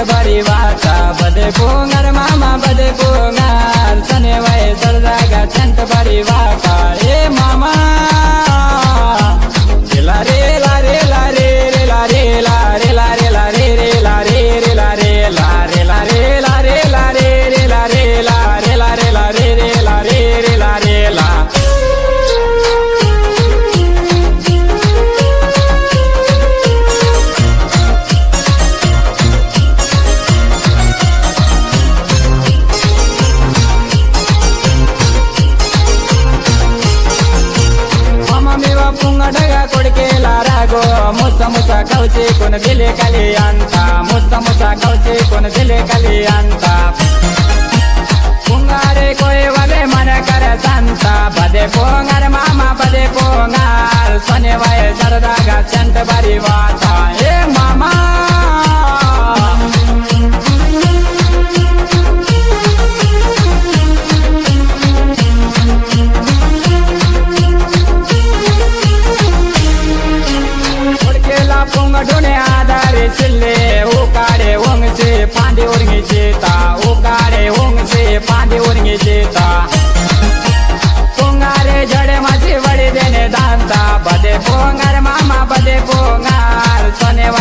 भरी वाचा बदे पोंगार मामा बदे पोंगार सने वय सरदागा चंत भरी वाका ए मामा ला रे ला रे ला रे रे ला रे ला रे ला रे ला रे रे ला रे रे ला रे ला रे ला रे ला रे ला रे रे ला रे ला रे ला रे ला रे रे ला रे रे ला रे ला मुसा मुसा खाऊचे कोण दिले खाली आणता मुसा मुसा खाऊचे कोण दिले खाली आणता पुंगारे कोय वाले मन कर सांता बदे पोंगार मामा बदे पोंगार सोने वाय सरदागा चंत बारी वाता ए मामा ढोने आधारे चिल्ले उकाडे ओंगचे पांडे उर्गे चेता उकाडे ओंगचे पांडे उर्गे चेता पोंगारे जडे माझे वडे देने दांता बदे पोंगार मामा बदे